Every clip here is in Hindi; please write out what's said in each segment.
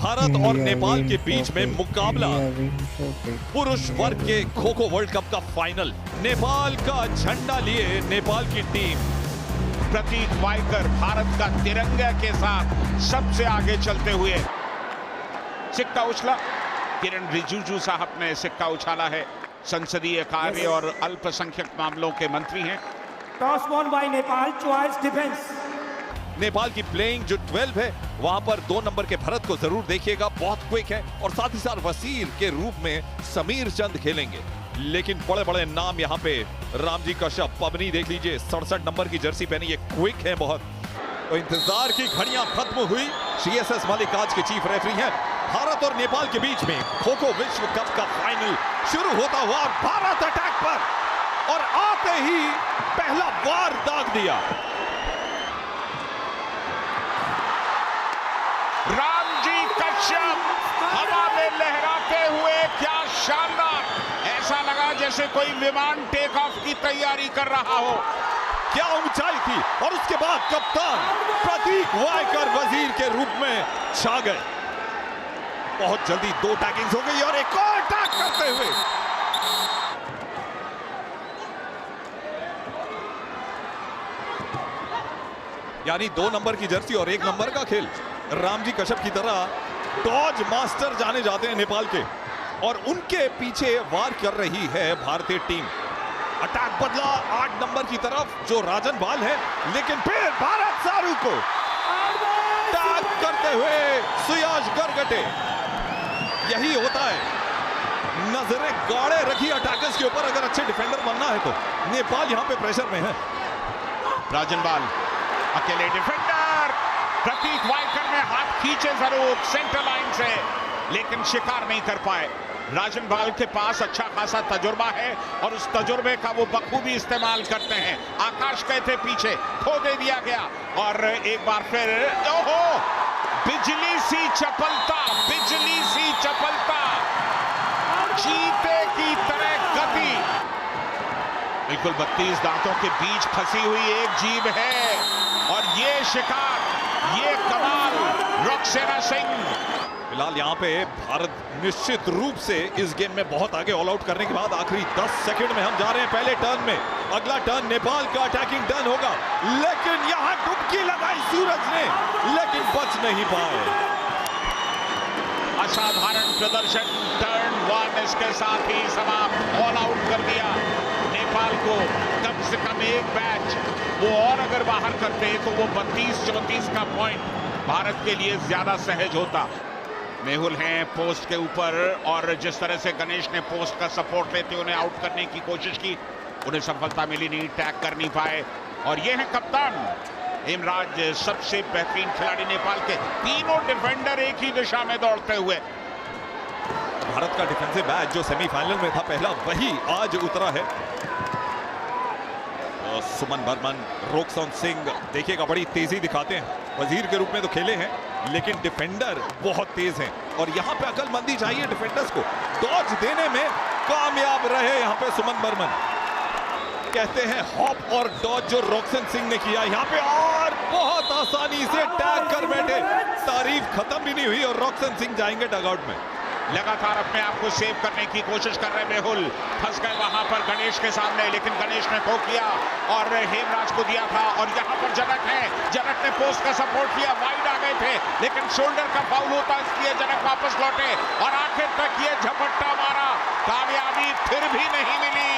भारत और नेपाल के बीच में मुकाबला पुरुष वर्ग के खो-खो वर्ल्ड कप का फाइनल। नेपाल का झंडा लिए नेपाल की टीम। प्रतीक वाइकर भारत का तिरंगा के साथ सबसे आगे चलते हुए सिक्का उछला। किरण रिजिजू साहब ने सिक्का उछाला है। संसदीय कार्य और अल्पसंख्यक मामलों के मंत्री हैं। Toss won by Nepal, choice defence. Nepal की प्लेइंग जो 12 है वहां पर 2 नंबर के भरत को जरूर देखिएगा, बहुत क्विक है। और साथ ही साथ वसीर के रूप में समीर चंद खेलेंगे। लेकिन बड़े बड़े नाम यहाँ पे रामजी कश्यप, पबनी देख लीजिए 67 नंबर की जर्सी पहनी, ये क्विक है बहुत। तो इंतजार की घड़ियां खत्म हुई। CSS मलिक आज के चीफ रेफरी हैं। भारत और नेपाल के बीच में खो-खो विश्व कप का फाइनल शुरू होता हुआ। भारत अटैक पर और आते ही पहला वार दाग दिया। रामजी कश्यप हवा में लहराते हुए, क्या शानदार! ऐसा लगा जैसे कोई विमान टेक ऑफ की तैयारी कर रहा हो। क्या ऊंचाई थी! और उसके बाद कप्तान प्रतीक वाइकर वजीर के रूप में छा गए। बहुत जल्दी 2 टैगिंग्स हो गई और एक और टैग करते हुए यानी 2 नंबर की जर्सी और 1 नंबर का खेल। रामजी कश्यप की तरह डॉज मास्टर जाने जाते हैं नेपाल के, और उनके पीछे वार कर रही है भारतीय टीम। अटैक बदला 8 नंबर की तरफ जो राजन बाल है, लेकिन फिर भारत सारू को टैग करते हुए सुयाश गरगटे। यही होता है, नजरें गाड़े रखी अटैकर्स के ऊपर। अगर अच्छे डिफेंडर बनना है तो नेपाल यहां पे प्रेशर में है। राजन बाल अकेले डिफेंडर। प्रतीक वाइकर ने हाथ खींचे जरूर सेंटर लाइन से, लेकिन शिकार नहीं कर पाए। राजन बाल के पास अच्छा खासा तजुर्बा है और उस तजुर्बे का वो बखूबी इस्तेमाल करते हैं। आकाश गए थे पीछे, खो दे दिया गया और एक बार फिर ओहो, बिजली सी चपलता, बिजली सी चपलता, चीते की तरह गति। बिल्कुल 32 दांतों के बीच फंसी हुई एक जीभ है और ये शिकार, ये कमाल रोक्सेना सिंह। फिलहाल यहाँ पे भारत निश्चित रूप से इस गेम में बहुत आगे। ऑल आउट करने के बाद आखिरी 10 सेकंड में हम जा रहे हैं पहले टर्न में। अगला टर्न नेपाल का अटैकिंग टर्न होगा, लेकिन यहाँ डुबकी लगाई सूरज ने, लेकिन बच नहीं पाए। असाधारण प्रदर्शन। टर्न 1 इसके साथ ही समाप्त, ऑल आउट कर दिया। नेपाल को कम से कम एक मैच वो और अगर बाहर करते तो वो 32-34 का पॉइंट भारत के लिए ज्यादा सहज होता। मेहुल हैं पोस्ट के ऊपर और जिस तरह से गणेश ने पोस्ट का सपोर्ट लेते उन्हें आउट करने की कोशिश की, उन्हें सफलता मिली नहीं, टैग कर नहीं पाए। और ये है कप्तान हेमराज, सबसे बेहतरीन खिलाड़ी नेपाल के। तीनों डिफेंडर एक ही दिशा में दौड़ते हुए। भारत का डिफेंसिव बैच जो सेमीफाइनल में था पहला, वही आज उतरा है। सुमन बर्मन, रोक्सन सिंह देखिएगा बड़ी तेजी दिखाते हैं। वजीर के रूप में तो खेले हैं, लेकिन डिफेंडर बहुत तेज हैं और यहाँ पे अकलमंदी चाहिए डिफेंडर्स को। डॉज देने में कामयाब रहे यहाँ पे सुमन बर्मन। कहते हैं हॉप और डॉज जो रोक्सन सिंह ने किया यहाँ पे, और बहुत आसानी से टैग कर बैठे। तारीफ खत्म भी नहीं हुई और रोक्सन सिंह जाएंगे डगआउट में। लगातार अपने आप को सेव करने की कोशिश कर रहे मेहुल, फंस गए वहां पर गणेश के सामने, लेकिन गणेश ने खो किया और हेमराज को दिया था। और यहां पर जनक है, जनक ने पोस्ट का सपोर्ट किया, वाइड आ गए थे, लेकिन शोल्डर का फाउल होता, इसलिए जनक वापस लौटे और आखिर तक ये झपट्टा मारा। कामयाबी फिर भी नहीं मिली।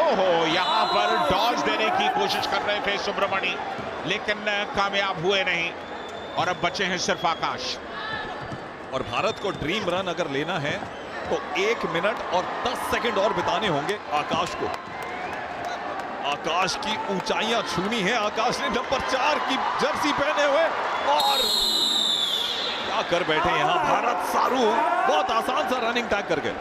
ओहो, यहां पर डॉज देने की कोशिश कर रहे थे सुब्रमणी, लेकिन कामयाब हुए नहीं और अब बचे हैं सिर्फ आकाश। और भारत को ड्रीम रन अगर लेना है तो 1 मिनट और 10 सेकंड और बिताने होंगे आकाश को। आकाश की ऊंचाइयां छूनी है। आकाश ने नंबर 4 की जर्सी पहने हुए और क्या कर बैठे यहां भारत सारू। बहुत आसान सा रनिंग टैग कर गए।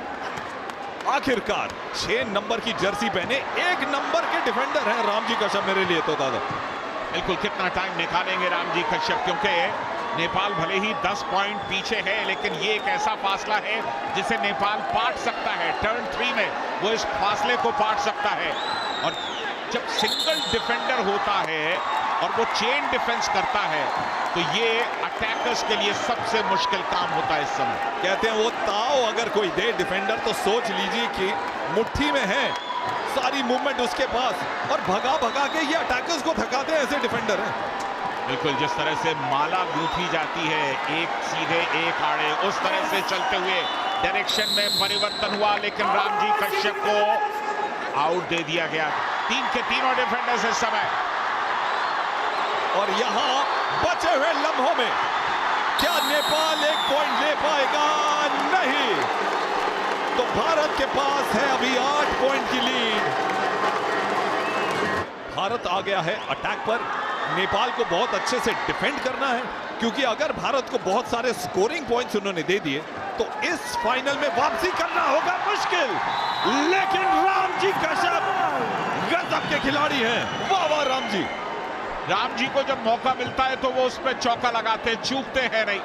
आखिरकार 6 नंबर की जर्सी पहने 1 नंबर के डिफेंडर हैं रामजी कश्यप मेरे लिए तो दादा। बिल्कुल, कितना टाइम निकालेंगे रामजी कश्यप, क्योंकि नेपाल भले ही 10 पॉइंट पीछे है, लेकिन ये एक ऐसा फासला है जिसे नेपाल पाट सकता है। टर्न 3 में वो इस फासले को पाट सकता है। और जब सिंगल डिफेंडर होता है और वो चेन डिफेंस करता है तो ये अटैकर्स के लिए सबसे मुश्किल काम होता है इस समय। कहते हैं वो ताव अगर कोई दे डिफेंडर तो सोच लीजिए कि मुट्ठी में है, सारी मूवमेंट उसके पास और भगा भगा के ये अटैकर्स को थकाते हैं, ऐसे डिफेंडर हैं। बिल्कुल, जिस तरह से माला गूंथी जाती है, एक सीधे एक आड़े, उस तरह से चलते हुए डायरेक्शन में परिवर्तन हुआ, लेकिन रामजी कश्यप को आउट दे दिया गया। 3 के तीनों डिफेंडर्स इस समय। और यहां बचे हुए लम्हों में क्या नेपाल 1 पॉइंट ले पाएगा? नहीं, तो भारत के पास है अभी 8 पॉइंट की लीड। भारत आ गया है अटैक पर। नेपाल को बहुत अच्छे से डिफेंड करना है, क्योंकि अगर भारत को बहुत सारे स्कोरिंग पॉइंट्स उन्होंने दे दिए तो इस फाइनल में वापसी करना होगा मुश्किल। लेकिन रामजी कश्यप गजब के खिलाड़ी हैं। वाह वाह रामजी। रामजी को जब मौका मिलता है तो वो उस पर चौका लगाते, चूकते हैं नहीं।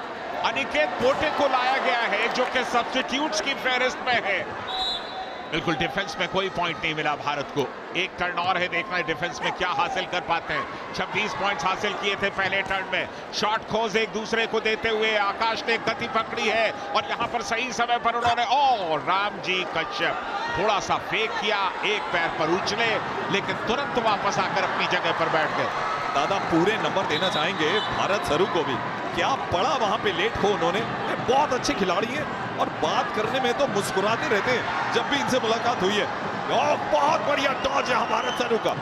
अनिकेत पोटे को लाया गया है जो कि सब्स्टिट्यूट्स की फेहरिस्त में है। बिल्कुल, डिफेंस में कोई पॉइंट नहीं मिला भारत को। एक टर्न और है, देखना है डिफेंस में क्या हासिल कर पाते हैं। 26 पॉइंट्स हासिल किए थे पहले टर्न में। शॉट खोज एक दूसरे को देते हुए आकाश ने गति पकड़ी है और यहां पर सही समय पर उन्होंने रामजी कश्यप थोड़ा सा फेक किया, एक पैर पर उछले, लेकिन तुरंत वापस आकर अपनी जगह पर बैठ गए। दादा पूरे नंबर देना चाहेंगे भारत सरू को भी। क्या पड़ा वहां पे लेट हो उन्होंने। बहुत अच्छे खिलाड़ी हैं और बात करने में तो मुस्कुराते रहते हैं जब भी इनसे मुलाकात हुई है। बहुत बढ़िया डॉज है भारत सरू का।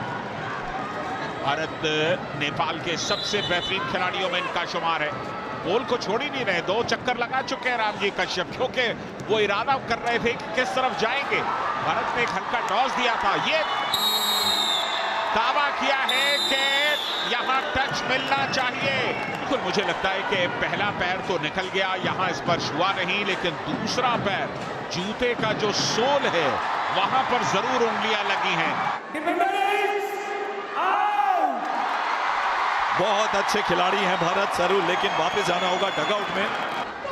भारत नेपाल के सबसे बेहतरीन खिलाड़ियों में इनका शुमार है। बॉल को छोड़ ही नहीं रहे, 2 चक्कर लगा चुके हैं रामजी कश्यप, क्योंकि वो इरादा कर रहे थे कि किस तरफ जाएंगे। भारत ने एक हल्का टॉस दिया था, ये दावा किया है कि यहां टच मिलना चाहिए। बिल्कुल, मुझे लगता है कि पहला पैर तो निकल गया, यहां स्पर्श हुआ नहीं, लेकिन दूसरा पैर, जूते का जो सोल है वहां पर जरूर उंगलियां लगी हैं। बहुत अच्छे खिलाड़ी हैं भारत सरू, लेकिन वापस जाना होगा डगआउट में।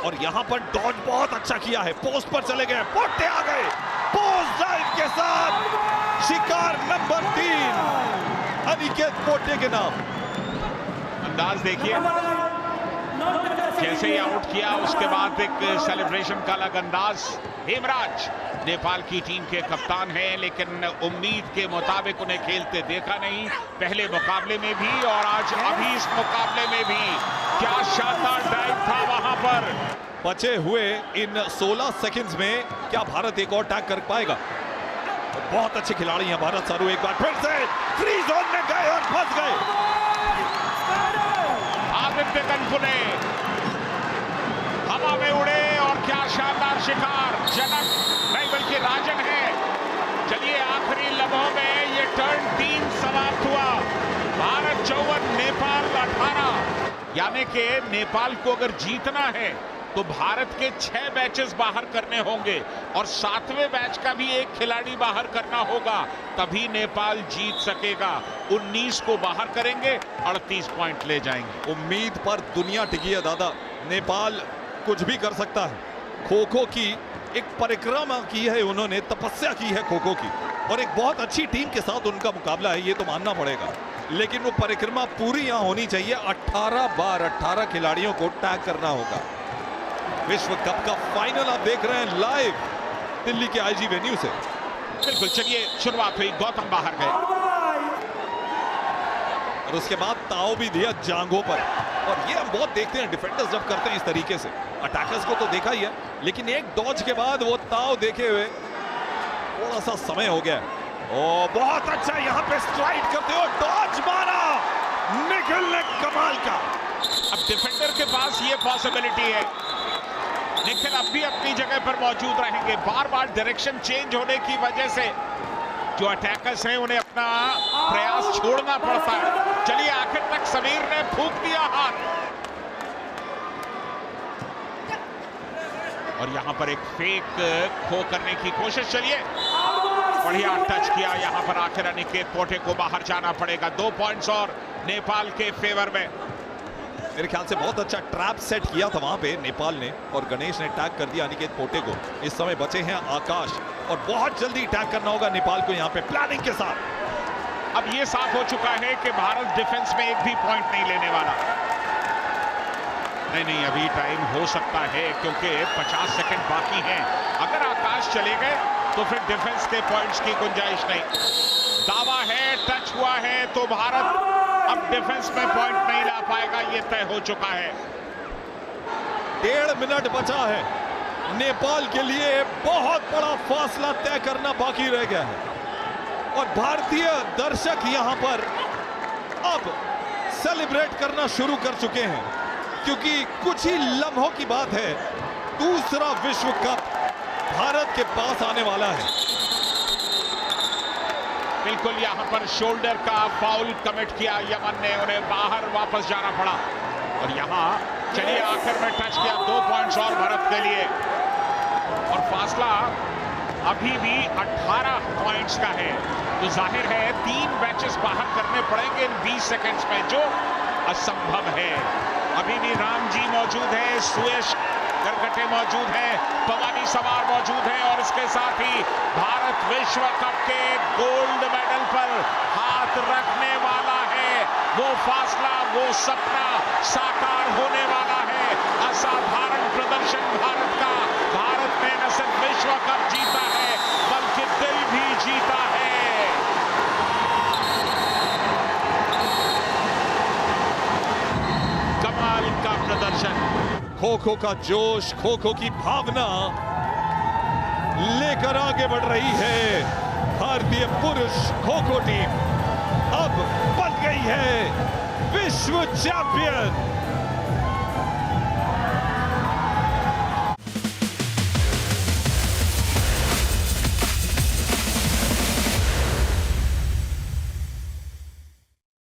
और यहां पर डॉज बहुत अच्छा किया है, पोस्ट पर चले गए, पोटे आ गए, पोस्ट ड्राइव के साथ शिकार नंबर 3 अनिकेत पोटे के नाम। अंदाज देखिए, जैसे ही आउट किया उसके बाद एक सेलिब्रेशन का अलग अंदाज। हेमराज नेपाल की टीम के कप्तान हैं, लेकिन उम्मीद के मुताबिक उन्हें खेलते देखा नहीं, पहले मुकाबले में भी और आज अभी इस मुकाबले में भी। क्या शानदार ड्राइव था वहां पर। बचे हुए इन 16 सेकंड्स में क्या भारत एक और टैग कर पाएगा? बहुत अच्छे खिलाड़ी हैं भारत सरू। एक बार फिर से फ्री जोन में गए और फंस गए। आदित्य गनपुले हवा में उड़े और क्या शानदार शिकार। जनक नहीं बल्कि राजन है। चलिए, आखिरी लम्हों में ये टर्न 3 समाप्त हुआ। भारत 54, नेपाल 18। यानी कि नेपाल को अगर जीतना है तो भारत के 6 मैचेस बाहर करने होंगे और 7वें मैच का भी एक खिलाड़ी बाहर करना होगा, तभी नेपाल जीत सकेगा। 19 को बाहर करेंगे, 38 पॉइंट ले जाएंगे। उम्मीद पर दुनिया टिकी है दादा। नेपाल कुछ भी कर सकता है। खो खो की एक परिक्रमा की है उन्होंने, तपस्या की है खो खो की, और एक बहुत अच्छी टीम के साथ उनका मुकाबला है, ये तो मानना पड़ेगा। लेकिन वो परिक्रमा पूरी यहां होनी चाहिए। 18 बार 18 खिलाड़ियों को टैग करना होगा। विश्व कप का फाइनल आप देख रहे हैं लाइव दिल्ली के आईजी वेन्यू से। बिल्कुल, चलिए शुरुआत हुई, गौतम बाहर गए और उसके बाद ताव भी दिया जांघों पर। और ये हम बहुत देखते हैं डिफेंडर्स जब करते हैं इस तरीके से। अटैकर्स को तो देखा ही है, लेकिन एक डॉज के बाद वो ताव देखे हुए थोड़ा सा समय हो गया। ओ बहुत अच्छा यहां पे स्ट्राइक करते हो, डॉज मारा निखिल ने, कमाल का। अब डिफेंडर के पास ये पॉसिबिलिटी है, निखिल अब भी अपनी जगह पर मौजूद रहेंगे। बार बार डायरेक्शन चेंज होने की वजह से जो अटैकर्स हैं उन्हें अपना प्रयास छोड़ना पड़ता है। चलिए, आखिर तक समीर ने फूंक दिया हाथ और यहां पर एक फेक खो करने की कोशिश। चलिए, बढ़िया टच किया यहां पर। आखिर अनिकेत पोटे को बाहर जाना पड़ेगा। 2 पॉइंट्स और नेपाल के फेवर में। मेरे ख्याल से बहुत अच्छा ट्रैप सेट किया था वहां पे नेपाल ने, और गणेश ने टैग कर दिया अनिकेत पोटे को। इस समय बचे हैं आकाश, और बहुत जल्दी टैग करना होगा नेपाल को यहां पे प्लानिंग के साथ। अब ये साफ हो चुका है कि भारत डिफेंस में एक भी पॉइंट नहीं लेने वाला। नहीं, अभी टाइम हो सकता है क्योंकि 50 सेकंड बाकी हैं। अगर आकाश चले गए तो फिर डिफेंस के पॉइंट्स की गुंजाइश नहीं। दावा है, टच हुआ है तो भारत अब डिफेंस में पॉइंट नहीं ला पाएगा, ये तय हो चुका है। 1.5 मिनट बचा है। नेपाल के लिए बहुत बड़ा फासला तय करना बाकी रह गया है और भारतीय दर्शक यहां पर अब सेलिब्रेट करना शुरू कर चुके हैं क्योंकि कुछ ही लम्हों की बात है, दूसरा विश्व कप भारत के पास आने वाला है। बिल्कुल यहां पर शोल्डर का फाउल कमिट किया यमन ने, उन्हें बाहर वापस जाना पड़ा और यहां चलिए आखिर में टच किया। 2 पॉइंट्स और भारत के लिए और फासला अभी भी 18 पॉइंट्स का है। तो जाहिर है 3 मैचेस बाहर करने पड़ेंगे इन 20 सेकंड्स में, जो असंभव है। अभी भी रामजी मौजूद है, सुयश गरगटे मौजूद है, पवानी सवार मौजूद है और इसके साथ ही भारत विश्व कप के गोल्ड मेडल पर हाथ रखने वाला है। वो फासला, वो सपना साकार होने वाला है। असाधारण प्रदर्शन भारत का। भारत ने न सिर्फ विश्व कप जीता है बल्कि दिल भी जीता है। कमाल का प्रदर्शन। खो खो का जोश, खो खो की भावना लेकर आगे बढ़ रही है। भारतीय पुरुष खो खो टीम अब बन गई है विश्व चैंपियन।